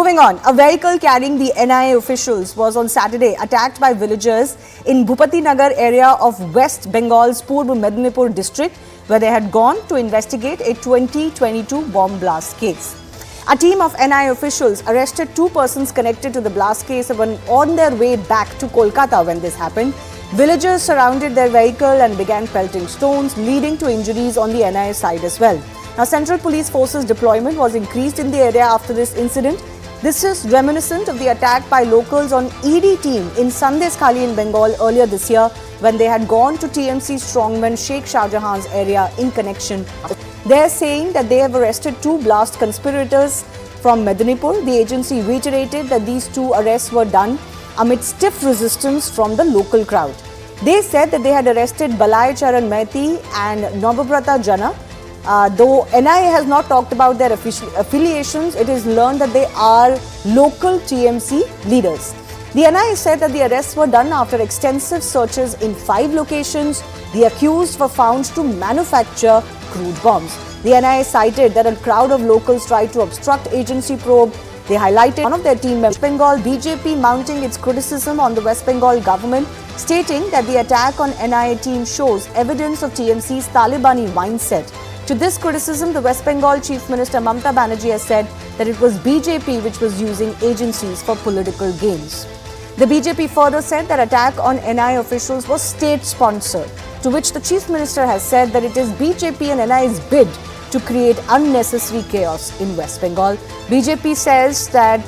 Moving on, a vehicle carrying the NIA officials was on Saturday attacked by villagers in Bhupati Nagar area of West Bengal's Purb Medinipur district, where they had gone to investigate a 2022 bomb blast case. A team of NIA officials arrested 2 persons connected to the blast case when on their way back to Kolkata when this happened. Villagers surrounded their vehicle and began pelting stones, leading to injuries on the NIA side as well. Now, Central Police Forces deployment was increased in the area after this incident. This is reminiscent of the attack by locals on ED team in Sandesh Khali in Bengal earlier this year when they had gone to TMC strongman Sheikh Shah Jahan's area in connection. They are saying that they have arrested 2 blast conspirators from Medinipur. The agency reiterated that these 2 arrests were done amid stiff resistance from the local crowd. They said that they had arrested Balai Charan Maiti and Nababrata Jana. Though NIA has not talked about their affiliations, it is learned that they are local TMC leaders. The NIA said that the arrests were done after extensive searches in 5 locations. The accused were found to manufacture crude bombs. The NIA cited that a crowd of locals tried to obstruct agency probe. They highlighted one of their team members, West Bengal BJP, mounting its criticism on the West Bengal government, stating that the attack on NIA team shows evidence of TMC's Talibani mindset. To this criticism, the West Bengal Chief Minister Mamata Banerjee has said that it was BJP which was using agencies for political gains. The BJP further said that attack on NIA officials was state-sponsored, to which the Chief Minister has said that it is BJP and NIA's bid to create unnecessary chaos in West Bengal. BJP says that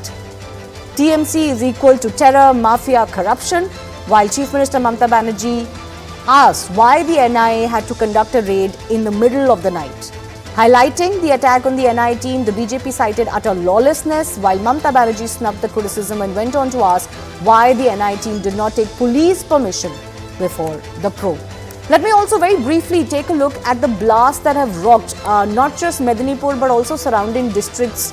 TMC is equal to terror, mafia, corruption, while Chief Minister Mamata Banerjee asked why the NIA had to conduct a raid in the middle of the night. Highlighting the attack on the NIA team, the BJP cited utter lawlessness, while Mamata Banerjee snubbed the criticism and went on to ask why the NIA team did not take police permission before the probe. Let me also very briefly take a look at the blasts that have rocked not just Medinipur but also surrounding districts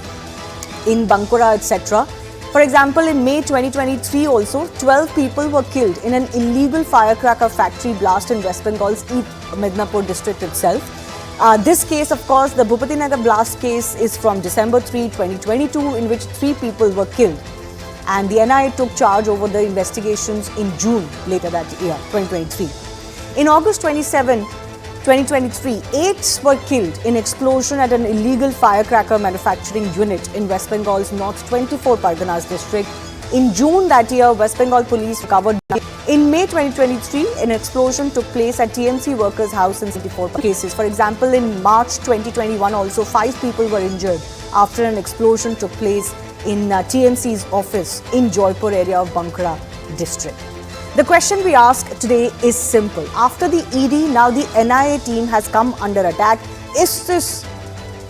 in Bankura, etc. For example, in May 2023 also, 12 people were killed in an illegal firecracker factory blast in West Bengal's East Medinipur district itself. This case, of course, the Bhupati Nagar blast case is from December 3, 2022, in which 3 people were killed. And the NIA took charge over the investigations in June later that year, 2023. In August 27, 2023, 8 were killed in explosion at an illegal firecracker manufacturing unit in West Bengal's North 24 Parganas district. In June that year, West Bengal police recovered. In May 2023, an explosion took place at TMC workers' house in 74 cases. For example, in March 2021, also 5 people were injured after an explosion took place in TMC's office in Jaipur area of Bankura district. The question we ask today is simple. After the ED, now the NIA team has come under attack. Is this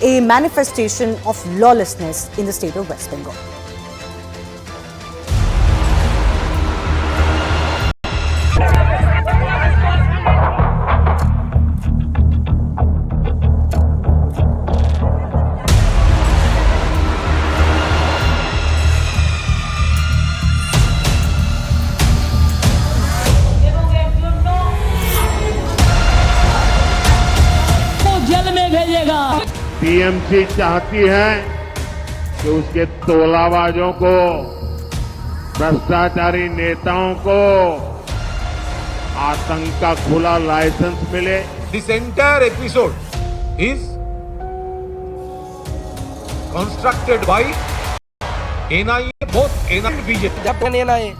a manifestation of lawlessness in the state of West Bengal? TMC चाहती है कि उसके तोलाबाजों को, भ्रष्टाचारी नेताओं को आतंक का खुला लाइसेंस मिले. This entire episode is constructed by NIA, both NIA and BJP. Japan NIA,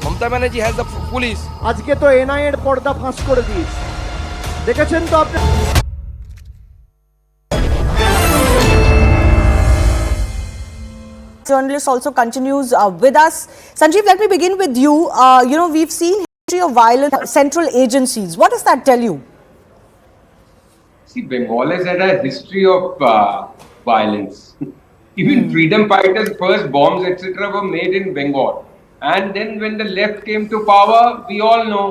Mamata Banerjee has the police. আজকে তো এনআইএ এর পর্দা ফাঁস করে দিয়েছে, দেখেছেন তো আপনি. Journalist also continues with us. Sanjeev, let me begin with you. We've seen history of violent central agencies. What does that tell you? See, Bengal has had a history of violence. Even freedom fighters' first bombs, etc., were made in Bengal. And then when the left came to power, we all know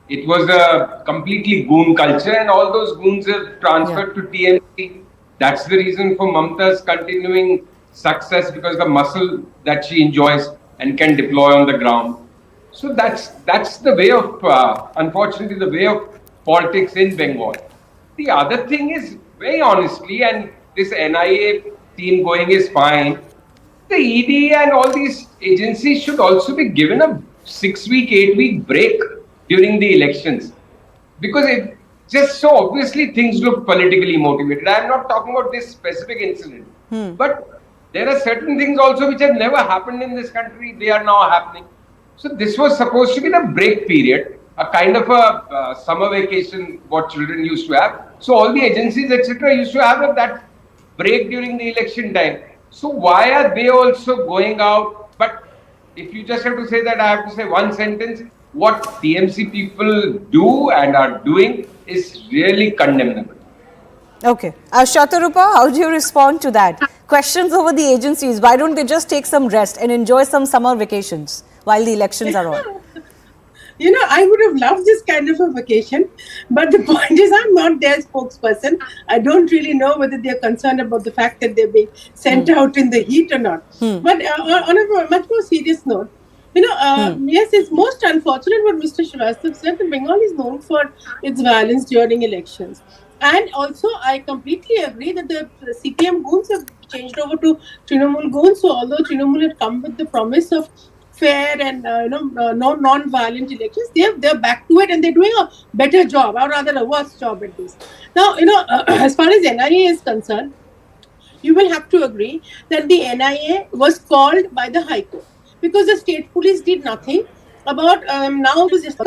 it was a completely goon culture, and all those goons have transferred to TMC. That's the reason for Mamata's continuing success, because the muscle that she enjoys and can deploy on the ground. So that's the way of, unfortunately, the way of politics in Bengal. The other thing is, very honestly, and this NIA team going is fine, the ED and all these agencies should also be given a 6-week, 8-week break during the elections. Because it just so obviously things look politically motivated. I am not talking about this specific incident. But there are certain things also which have never happened in this country. They are now happening. So this was supposed to be the break period, a kind of a summer vacation what children used to have. So all the agencies, etc., used to have that break during the election time. So why are they also going out? But if you just have to say that, I have to say one sentence. What TMC people do and are doing is really condemnable. Okay. Shatarupa, how do you respond to that? Questions over the agencies. Why don't they just take some rest and enjoy some summer vacations while the elections are on? You know, I would have loved this kind of a vacation, but the point is I'm not their spokesperson. I don't really know whether they're concerned about the fact that they're being sent out in the heat or not. But on a much more serious note, you know, yes, it's most unfortunate what Mr. Srivastava said. The Bengal is known for its violence during elections. And also, I completely agree that the CPM goons have changed over to Trinamool goons. So, although Trinamool had come with the promise of fair and no non-violent elections, they're back to it and they're doing a better job, or rather a worse job at this. Now, you know, as far as NIA is concerned, you will have to agree that the NIA was called by the High Court because the state police did nothing about now it was just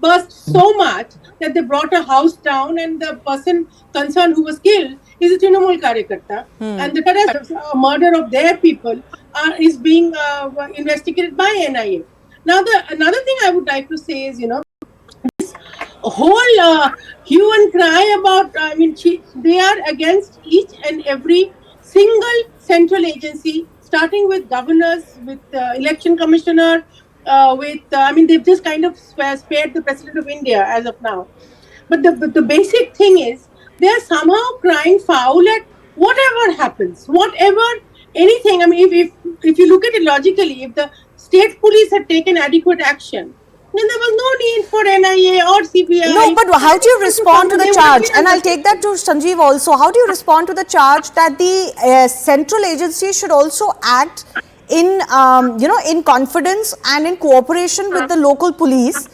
burst so much that they brought a house down and the person concerned who was killed is a Trinamool Karyakarta and the murder of their people is being investigated by NIA. Now, another thing I would like to say is, you know, this whole hue and cry about, they are against each and every single central agency, starting with governors, with election commissioner, they've just kind of spared the President of India as of now. But the basic thing is, they are somehow crying foul at whatever happens, anything. I mean, if you look at it logically, if the state police had taken adequate action, then there was no need for NIA or CBI. No, but how do you respond to the charge? And I'll take that to Sanjeev also. How do you respond to the charge that the central agencies should also act in confidence and in cooperation with the local police?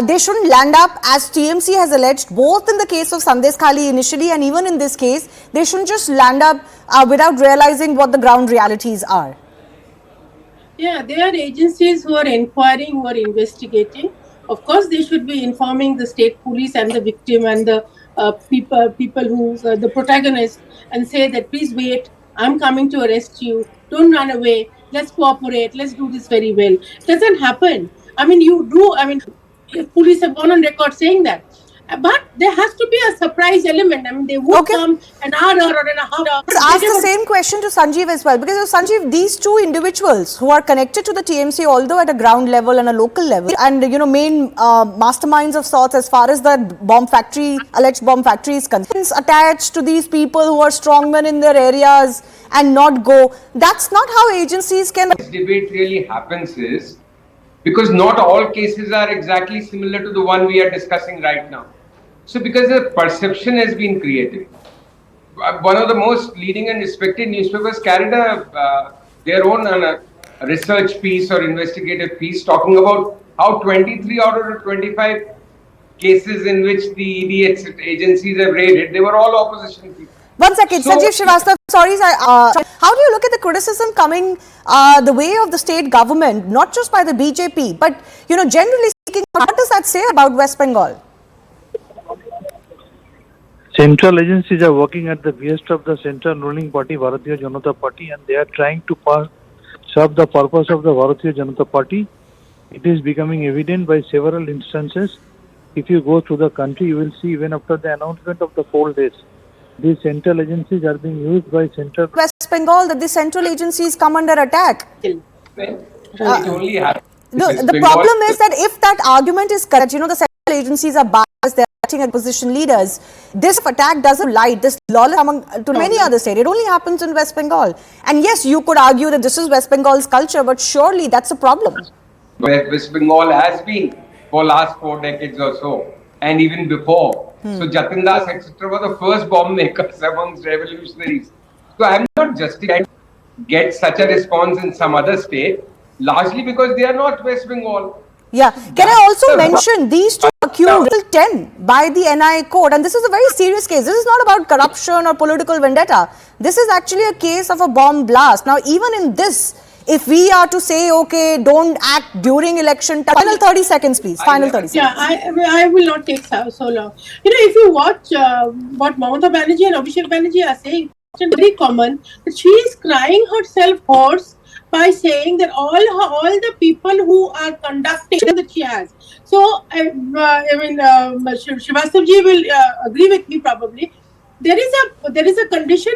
They shouldn't land up, as TMC has alleged, both in the case of Sandesh Khali initially and even in this case, they shouldn't just land up without realizing what the ground realities are. Yeah, there are agencies who are inquiring, who are investigating. Of course, they should be informing the state police and the victim and the people who, the protagonist, and say that please wait, I'm coming to arrest you, don't run away, let's cooperate, let's do this very well. It doesn't happen. Police have gone on record saying that. But there has to be a surprise element. I mean, they would come an hour or an hour. Let's ask the same question to Sanjeev as well. Because Sanjeev, these two individuals who are connected to the TMC, although at a ground level and a local level, and main masterminds of sorts as far as the alleged bomb factory is concerned, attached to these people who are strongmen in their areas and not go. That's not how agencies can. This debate really happens is because not all cases are exactly similar to the one we are discussing right now. So because a perception has been created. One of the most leading and respected newspapers carried their own research piece or investigative piece talking about how 23 out of the 25 cases in which the ED agencies have raided, they were all opposition people. One second, Sanjeev Srivastava, sorry, how do you look at the criticism coming the way of the state government, not just by the BJP, but, generally speaking, what does that say about West Bengal? Central agencies are working at the behest of the central ruling party, Bharatiya Janata Party, and they are trying to serve the purpose of the Bharatiya Janata Party. It is becoming evident by several instances. If you go through the country, you will see even after the announcement of the poll days, these central agencies are being used by central... West Bengal, that the central agencies come under attack. It only happens. The problem is that if that argument is correct, the central agencies are biased, they're acting as opposition leaders. This attack doesn't light this lawless among to many other states. It only happens in West Bengal. And yes, you could argue that this is West Bengal's culture, but surely that's a problem. West Bengal has been for last 4 decades or so, and even before. So Jatin Das, etc. were the first bomb makers amongst revolutionaries. So I'm not justifying. get such a response in some other state, largely because they are not West Bengal. Yeah. Can I also mention these two accused Article 10 by the NIA court, and this is a very serious case. This is not about corruption or political vendetta. This is actually a case of a bomb blast. Now, even in this, if we are to say, okay, don't act during election time, final 30 seconds, please. Final 30 seconds. Yeah, I will not take so long. You know, if you watch what Mamata Banerjee and Abhishek Banerjee are saying, it's very common that she is crying herself hoarse by saying that all the people who are conducting that she has. So, Srivastava will agree with me probably. There is a condition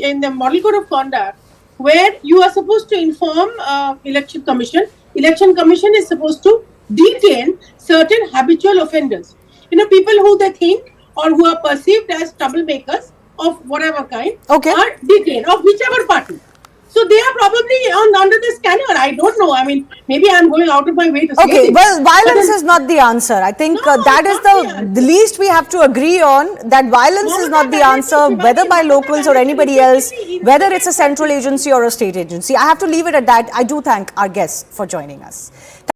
in the Model Code of Conduct where you are supposed to inform Election Commission. Election Commission is supposed to detain certain habitual offenders. You know, people who they think or who are perceived as troublemakers of whatever kind are detained, of whichever party. So they are probably under this scanner. I don't know. I mean, maybe I'm going out of my way to say Okay, this. well, violence is not the answer. I think that is the least we have to agree on, that violence is not the answer, whether by locals or anybody else, whether it's a central agency or a state agency. I have to leave it at that. I do thank our guests for joining us.